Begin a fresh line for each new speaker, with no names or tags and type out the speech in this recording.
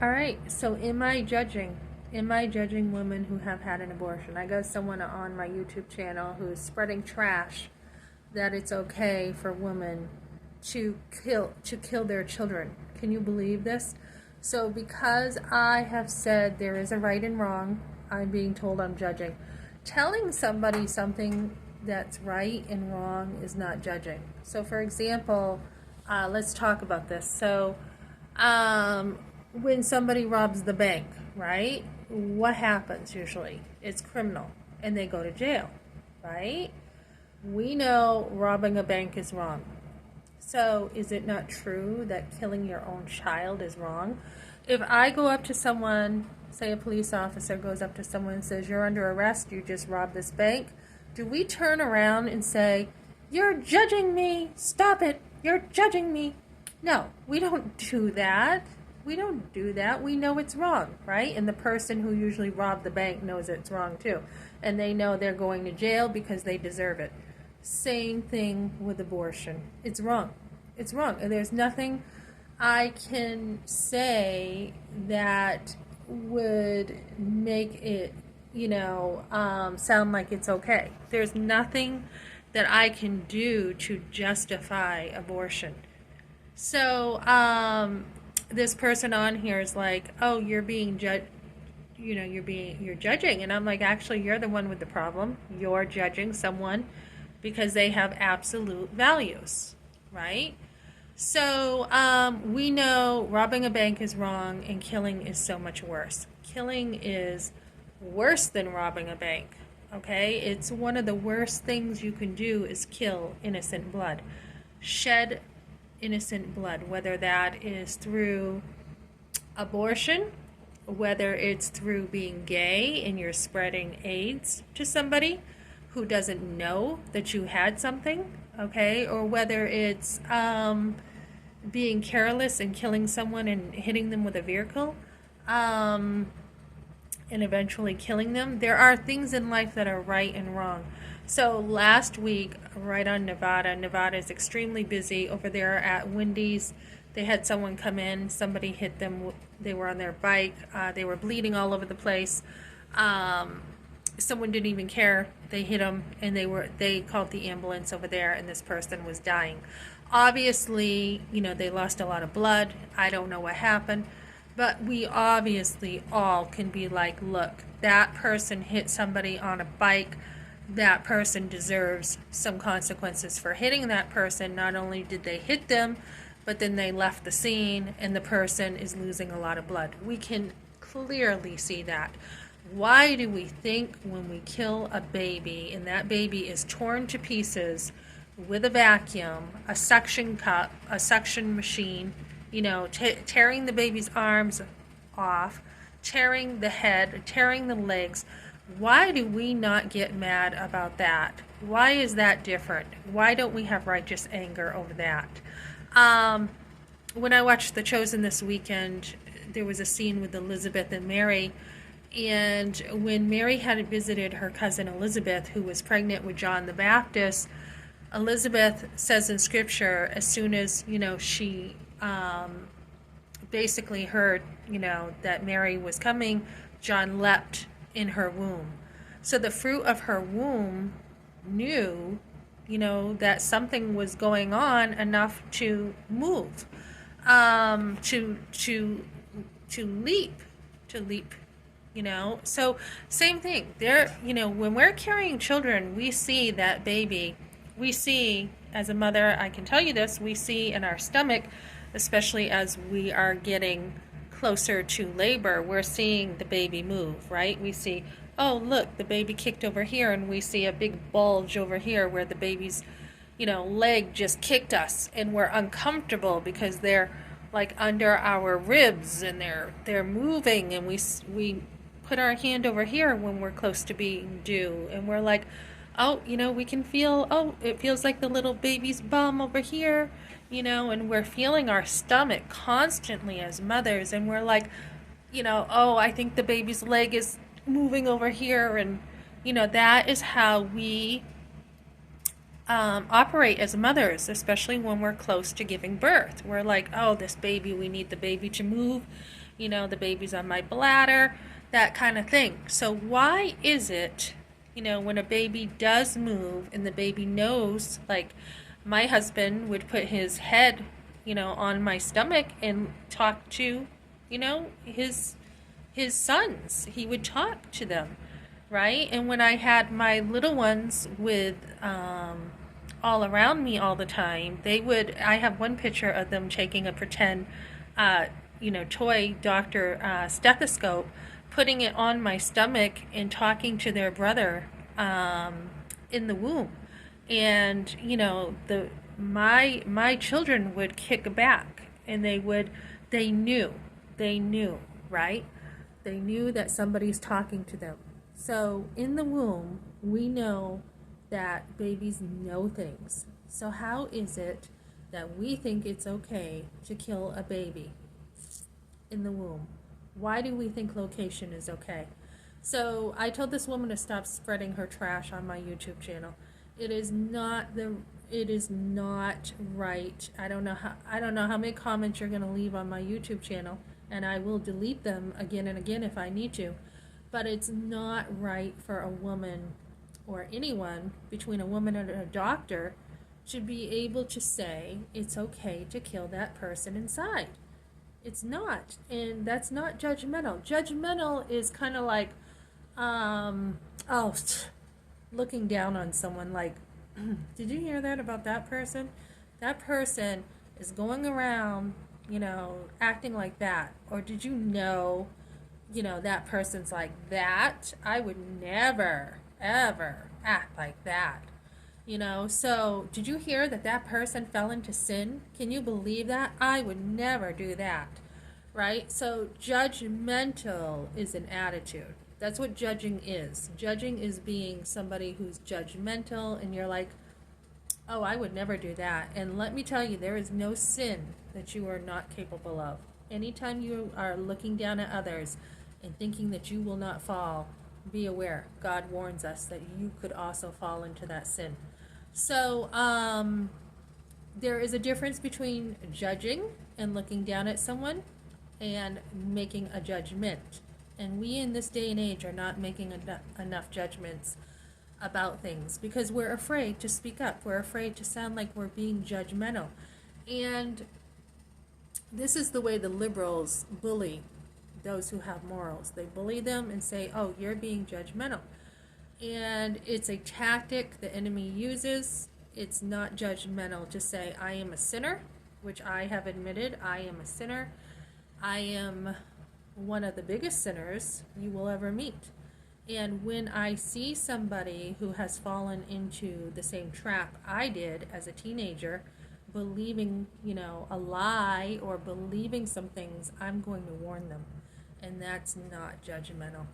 All right, so am I judging? Am I judging women who have had an abortion? I got someone on my YouTube channel who is spreading trash that it's okay for women to kill their children. Can you believe this? So because I have said there is a right and wrong, I'm being told I'm judging. Telling somebody something that's right and wrong is not judging. So for example, let's talk about this. So um, when somebody robs the bank, right? What happens usually? It's criminal and they go to jail, right? We know robbing a bank is wrong. So is it not true that killing your own child is wrong? If I go up to someone, say a police officer goes up to someone and says, "You're under arrest, you just robbed this bank," do we turn around and say, "You're judging me, stop it, you're judging me"? No, we don't do that. We don't do that. We know it's wrong, right? And the person who usually robbed the bank knows it's wrong too. And they know they're going to jail because they deserve it. Same thing with abortion. It's wrong. It's wrong. And there's nothing I can say that would make it, sound like it's okay. There's nothing that I can do to justify abortion. So, this person on here is like, "Oh, you're being judged. You're judging," and I'm like, "Actually, you're the one with the problem. You're judging someone because they have absolute values, right?" So, we know robbing a bank is wrong and killing is so much worse. Killing is worse than robbing a bank. Okay, it's one of the worst things you can do is kill innocent blood, shed innocent blood, whether that is through abortion, whether it's through being gay and you're spreading AIDS to somebody who doesn't know that you had something, okay, or whether it's being careless and killing someone and hitting them with a vehicle. And eventually killing them. There are things in life that are right and wrong. So last week, right on Nevada, Nevada is extremely busy over there at Wendy's. They had someone come in, somebody hit them, they were on their bike, they were bleeding all over the place. Someone didn't even care. They hit them and they called the ambulance over there and this person was dying. Obviously, they lost a lot of blood. I don't know what happened. But we obviously all can be like, look, that person hit somebody on a bike. That person deserves some consequences for hitting that person. Not only did they hit them, but then they left the scene and the person is losing a lot of blood. We can clearly see that. Why do we think when we kill a baby and that baby is torn to pieces with a vacuum, a suction cup, a suction machine, tearing the baby's arms off, tearing the head, tearing the legs, why do we not get mad about that? Why is that different? Why don't we have righteous anger over that? When I watched The Chosen this weekend, there was a scene with Elizabeth and Mary. And when Mary had visited her cousin Elizabeth, who was pregnant with John the Baptist, Elizabeth says in scripture, as soon as, she basically heard, that Mary was coming, John leapt in her womb. So the fruit of her womb knew, that something was going on enough to move, to leap. So same thing there. When we're carrying children, we see that baby. We see, as a mother, I can tell you this, we see in our stomach, especially as we are getting closer to labor, we're seeing the baby move, right? We see, oh, look, the baby kicked over here, and we see a big bulge over here where the baby's, leg just kicked us, and we're uncomfortable because they're like under our ribs, and they're moving, and we put our hand over here when we're close to being due, and we're like, oh, we can feel, oh, it feels like the little baby's bum over here, and we're feeling our stomach constantly as mothers, and we're like, oh, I think the baby's leg is moving over here, and, that is how we operate as mothers, especially when we're close to giving birth. We're like, oh, this baby, we need the baby to move, the baby's on my bladder, that kind of thing. So why is it, when a baby does move and the baby knows, like my husband would put his head, on my stomach and talk to, his sons. He would talk to them, right? And when I had my little ones with all around me all the time, I have one picture of them taking a pretend, toy doctor stethoscope, putting it on my stomach and talking to their brother in the womb. And, my children would kick back, and they knew, right? They knew that somebody's talking to them. So in the womb, we know that babies know things. So how is it that we think it's okay to kill a baby in the womb? Why do we think location is okay? So I told this woman to stop spreading her trash on my YouTube channel. It is not right. I don't know how many comments you're going to leave on my YouTube channel, and I will delete them again and again if I need to. But it's not right for a woman, or anyone, between a woman and a doctor, to be able to say it's okay to kill that person inside. It's not. And that's not judgmental. Judgmental is kind of like, looking down on someone, like, did you hear that about that person? That person is going around, acting like that. Or did you know, that person's like that? I would never, ever act like that. So did you hear that person fell into sin? Can you believe that? I would never do that, right? So judgmental is an attitude. That's what judging is. Judging is being somebody who's judgmental, and you're like, oh, I would never do that. And let me tell you, there is no sin that you are not capable of. Anytime you are looking down at others and thinking that you will not fall, be aware. God warns us that you could also fall into that sin. So there is a difference between judging and looking down at someone and making a judgment. And we in this day and age are not making enough judgments about things because we're afraid to speak up. We're afraid to sound like we're being judgmental. And this is the way the liberals bully those who have morals. They bully them and say, oh, you're being judgmental. And it's a tactic the enemy uses. It's not judgmental to say, I am a sinner, which I have admitted. I am a sinner. I am one of the biggest sinners you will ever meet. And when I see somebody who has fallen into the same trap I did as a teenager, believing, a lie or believing some things, I'm going to warn them. And that's not judgmental.